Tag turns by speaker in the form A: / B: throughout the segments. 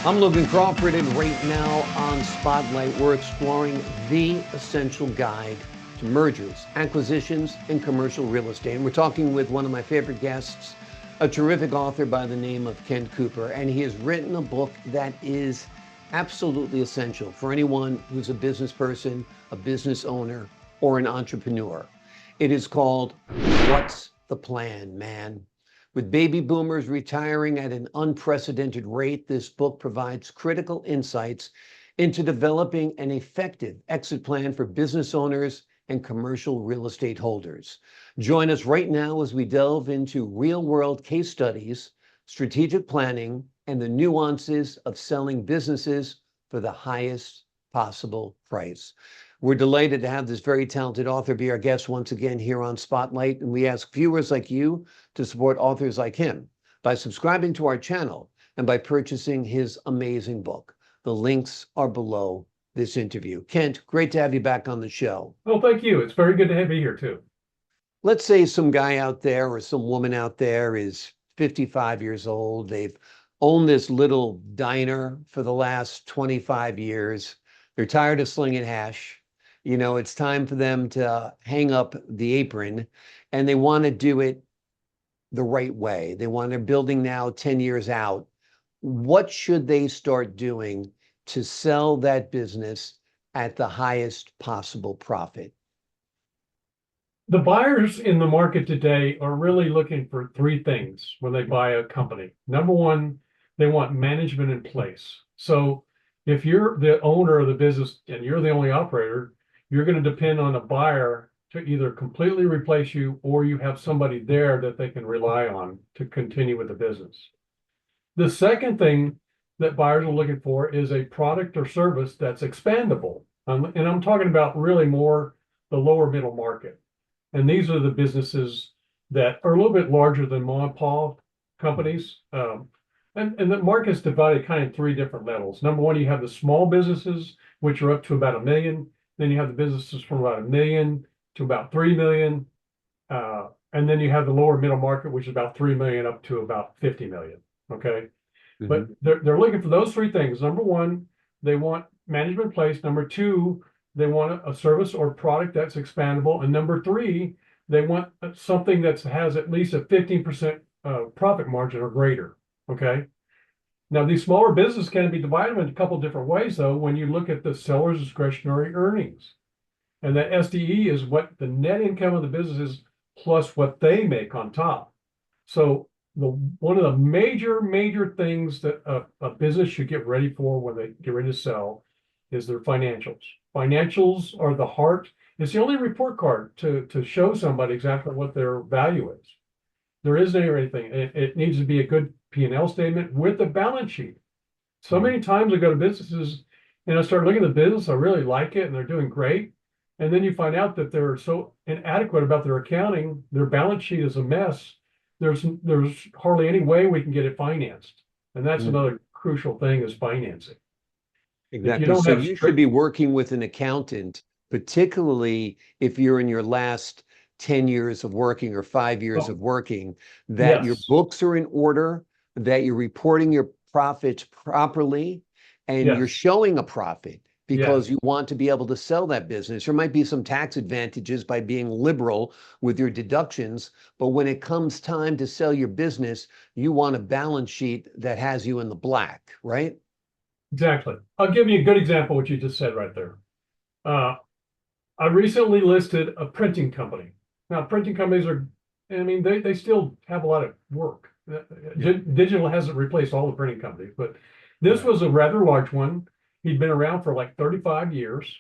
A: I'm Logan Crawford, and right now on Spotlight, we're exploring the essential guide to mergers, acquisitions, and commercial real estate. And we're talking with one of my favorite guests, a terrific author by the name of Kent Cooper. And he has written a book that is absolutely essential for anyone who's a business person, a business owner, or an entrepreneur. It is called What's the Plan, Man? With baby boomers retiring at an unprecedented rate, this book provides critical insights into developing an effective exit plan for business owners and commercial real estate holders. Join us right now as we delve into real-world case studies, strategic planning, and the nuances of selling businesses for the highest possible price. We're delighted to have this very talented author be our guest once again here on Spotlight, and we ask viewers like you to support authors like him by subscribing to our channel and by purchasing his amazing book. The links are below this interview. Kent, great to have you back on the show.
B: Well, thank you. It's very good to have you here too.
A: Let's say some guy out there or some woman out there is 55 years old. They've owned this little diner for the last 25 years. They're tired of slinging hash. You know, it's time for them to hang up the apron, and they want to do it the right way. They're building now 10 years out. What should they start doing to sell that business at the highest possible profit?
B: The buyers in the market today are really looking for three things when they buy a company. Number one, they want management in place. So if you're the owner of the business and you're the only operator, you're going to depend on a buyer to either completely replace you or you have somebody there that they can rely on to continue with the business. The second thing that buyers are looking for is a product or service that's expandable. And I'm talking about really more the lower middle market. And these are the businesses that are a little bit larger than mom and pop companies. And the market's divided kind of in three different levels. Number one, you have the small businesses, which are up to about $1 million. Then you have the businesses from about $1 million to about $3 million. And then you have the lower middle market, which is about $3 million up to about $50 million. Okay. Mm-hmm. But they're looking for those three things. Number one, they want management in place. Number two, they want a service or product that's expandable. And number three, they want something that has at least a 15% profit margin or greater. Okay. Now, these smaller businesses can be divided into a couple of different ways, though, when you look at the seller's discretionary earnings. And that SDE is what the net income of the business is plus what they make on top. So one of the major things that a business should get ready for when they get ready to sell is their financials. Financials are the heart. It's the only report card to show somebody exactly what their value is. There isn't anything. It needs to be a good P&L statement with a balance sheet. So many times I go to businesses and I start looking at the business, I really like it and they're doing great. And then you find out that they're so inadequate about their accounting, their balance sheet is a mess. There's hardly any way we can get it financed. And that's another crucial thing is financing.
A: Exactly. So you should be working with an accountant, particularly if you're in your last 10 years of working or 5 years of working, that your books are in order, that you're reporting your profits properly, and you're showing a profit because you want to be able to sell that business. There might be some tax advantages by being liberal with your deductions, but when it comes time to sell your business, you want a balance sheet that has you in the black, right?
B: Exactly. I'll give you a good example of what you just said right there. I recently listed a printing company. Now, printing companies they still have a lot of work. Digital hasn't replaced all the printing companies, but this was a rather large one. He'd been around for like 35 years,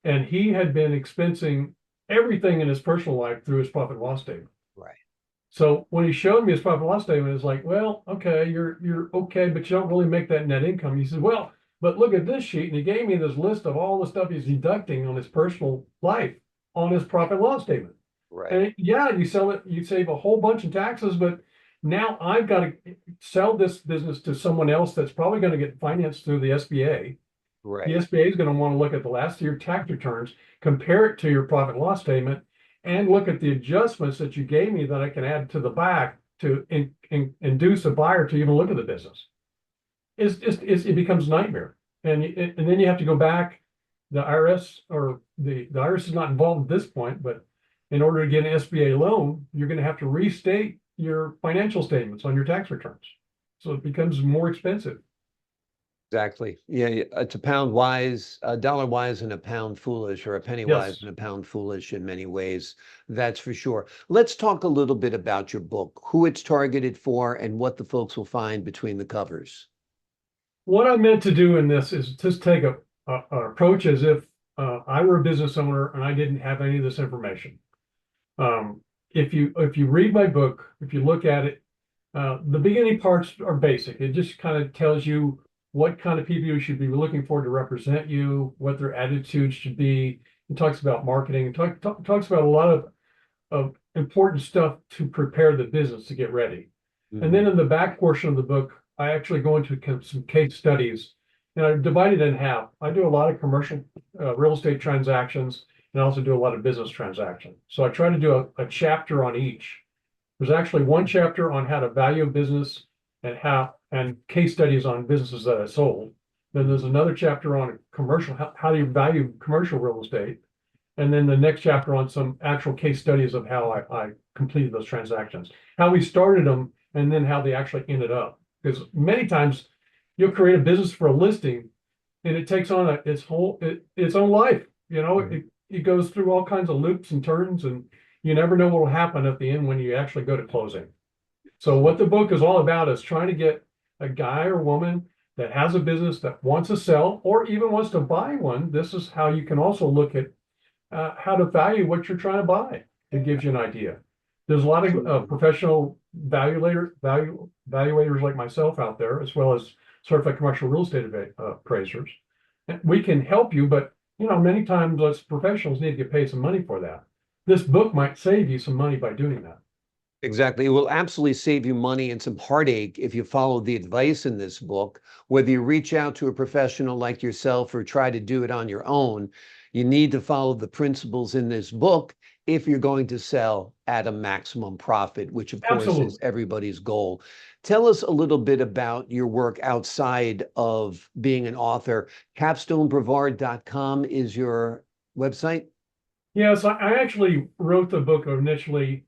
B: and he had been expensing everything in his personal life through his profit and loss statement.
A: Right.
B: So when he showed me his profit and loss statement, it's like, well, okay, you're okay, but you don't really make that net income. He said, well, but look at this sheet, and he gave me this list of all the stuff he's deducting on his personal life on his profit and loss statement.
A: Right.
B: And you sell it, you save a whole bunch in taxes, but now I've got to sell this business to someone else that's probably going to get financed through the SBA.
A: Right.
B: The SBA is going to want to look at the last year tax returns, compare it to your profit and loss statement, and look at the adjustments that you gave me that I can add to the back to induce a buyer to even look at the business. it becomes a nightmare. And then you have to go back. The IRS or the IRS is not involved at this point, but in order to get an SBA loan, you're going to have to restate your financial statements on your tax returns. So it becomes more expensive.
A: Exactly. Yeah, it's a pound wise, a dollar wise and a pound foolish, or a penny
B: Yes.
A: wise and a pound foolish in many ways. That's for sure. Let's talk a little bit about your book, who it's targeted for, and what the folks will find between the covers.
B: What I meant to do in this is just take an approach as if I were a business owner and I didn't have any of this information. If you read my book, if you look at it, the beginning parts are basic. It just kind of tells you what kind of people you should be looking for to represent you, what their attitudes should be. It talks about marketing. It talks about a lot of important stuff to prepare the business to get ready.
A: Mm-hmm.
B: And then in the back portion of the book, I actually go into some case studies, and I divide it in half. I do a lot of commercial real estate transactions, and I also do a lot of business transactions. So I try to do a chapter on each. There's actually one chapter on how to value a business and case studies on businesses that I sold. Then there's another chapter on commercial, how do you value commercial real estate? And then the next chapter on some actual case studies of how I completed those transactions, how we started them, and then how they actually ended up. Because many times you'll create a business for a listing and it takes on its own life. You know, it goes through all kinds of loops and turns, and you never know what will happen at the end when you actually go to closing. So what the book is all about is trying to get a guy or woman that has a business that wants to sell or even wants to buy one. This is how you can also look at how to value what you're trying to buy. It gives you an idea. There's a lot of professional valuators like myself out there, as well as certified commercial real estate appraisers. And we can help you, but you know, many times us professionals need to get paid some money for that. This book might save you some money by doing that.
A: Exactly. It will absolutely save you money and some heartache if you follow the advice in this book. Whether you reach out to a professional like yourself or try to do it on your own, you need to follow the principles in this book if you're going to sell at a maximum profit, which of course is everybody's goal. Tell us a little bit about your work outside of being an author. CapstoneBrevard.com is your website?
B: Yes, I actually wrote the book initially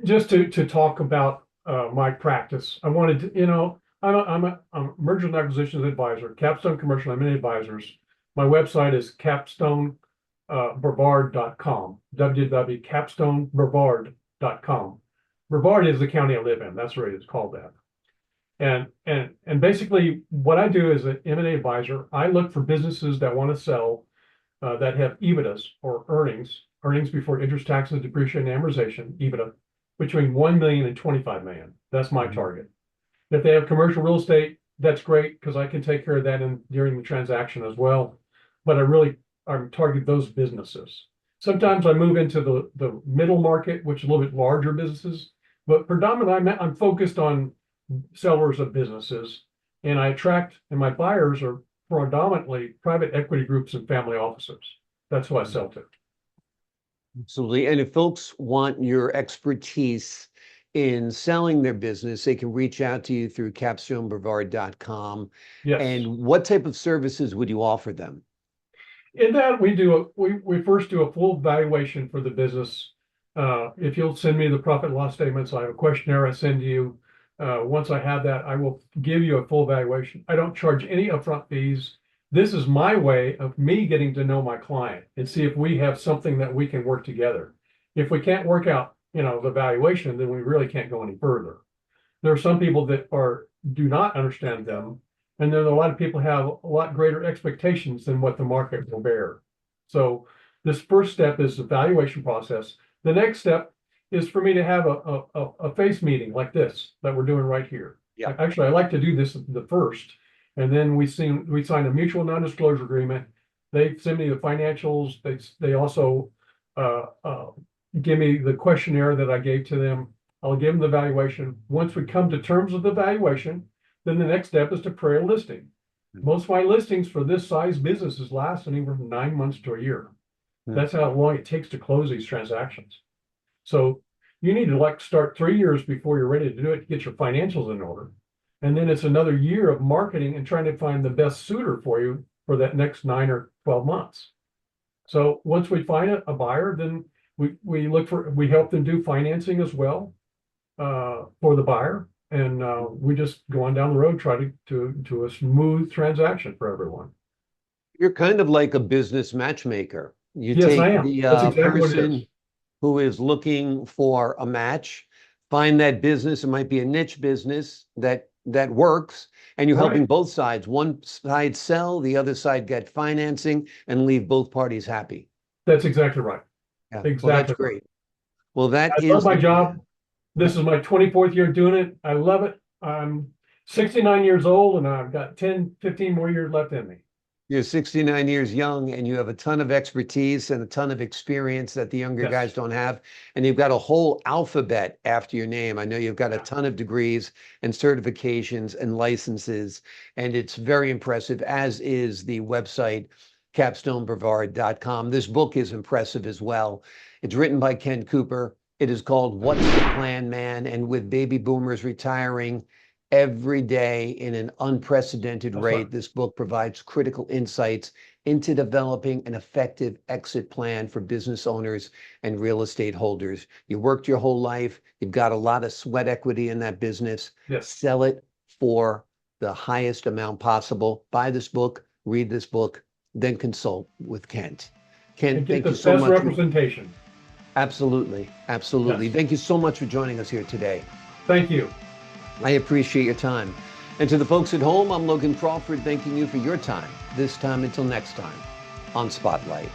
B: just to talk about my practice. I wanted to, you know, I'm a merger and acquisitions advisor, Capstone Commercial M&A Advisors. My website is capstonebrevard.com, www.capstonebrevard.com. Brevard is the county I live in. That's where it's called that. And basically what I do as an M&A advisor, I look for businesses that want to sell that have EBITDAs or earnings before interest, taxes, depreciation, and amortization, EBITDA, between 1 million and 25 million. That's my target. If they have commercial real estate, that's great because I can take care of that during the transaction as well. But I target those businesses. Sometimes I move into the middle market, which is a little bit larger businesses, but predominantly I'm focused on sellers of businesses, and my buyers are predominantly private equity groups and family offices. That's who I sell to.
A: Absolutely. And if folks want your expertise in selling their business, they can reach out to you through capstonebrevard.com.
B: Yes.
A: And what type of services would you offer them?
B: In that we first do a full valuation for the business. If you'll send me the profit and loss statements, I have a questionnaire I send you. Once I have that, I will give you a full valuation. I don't charge any upfront fees. This is my way of me getting to know my client and see if we have something that we can work together. If we can't work out, you know, the valuation, then we really can't go any further. There are some people that do not understand them, and then a lot of people have a lot greater expectations than what the market will bear. So this first step is the valuation process. The next step is for me to have a face meeting like this that we're doing right here. Yeah. Actually, I like to do this the first. And then we sign a mutual non-disclosure agreement. They send me the financials. They also give me the questionnaire that I gave to them. I'll give them the valuation. Once we come to terms of the valuation, then the next step is to prepare a listing. Most of my listings for this size businesses last anywhere from 9 months to a year. That's how long it takes to close these transactions. So you need to start 3 years before you're ready to do it to get your financials in order. And then it's another year of marketing and trying to find the best suitor for you for that next 9 or 12 months. So once we find a buyer, then we help them do financing as well for the buyer. And we just go on down the road, try to a smooth transaction for everyone.
A: You're kind of like a business matchmaker. You
B: Yes, I
A: take
B: am.
A: the
B: That's exactly what it is.
A: person who is looking for a match, find that business. It might be a niche business that works, and you're helping
B: Right.
A: both sides. One side sell, the other side get financing, and leave both parties happy.
B: That's exactly right.
A: Yeah. Well, that's
B: Exactly right.
A: great. Well, that
B: I love
A: is
B: my
A: the
B: job. This is my 24th year doing it. I love it. I'm 69 years old and I've got 10, 15 more years left in me.
A: You're 69 years young and you have a ton of expertise and a ton of experience that the younger guys
B: Yes.
A: don't have. And you've got a whole alphabet after your name. I know you've got a ton of degrees and certifications and licenses, and it's very impressive, as is the website capstonebrevard.com. This book is impressive as well. It's written by Ken Cooper. It is called What's the Plan, Man? And with baby boomers retiring every day in an unprecedented
B: That's
A: rate,
B: right.
A: this book provides critical insights into developing an effective exit plan for business owners and real estate holders. You worked your whole life, you've got a lot of sweat equity in that business.
B: Yes.
A: Sell it for the highest amount possible. Buy this book, read this book, then consult with Kent.
B: And
A: Kent,
B: get
A: thank
B: the
A: you so
B: best
A: much.
B: representation.
A: Absolutely, absolutely.
B: Yes.
A: Thank you so much for joining us here today.
B: Thank you.
A: I appreciate your time. And to the folks at home, I'm Logan Crawford, thanking you for your time. This time until next time on Spotlight.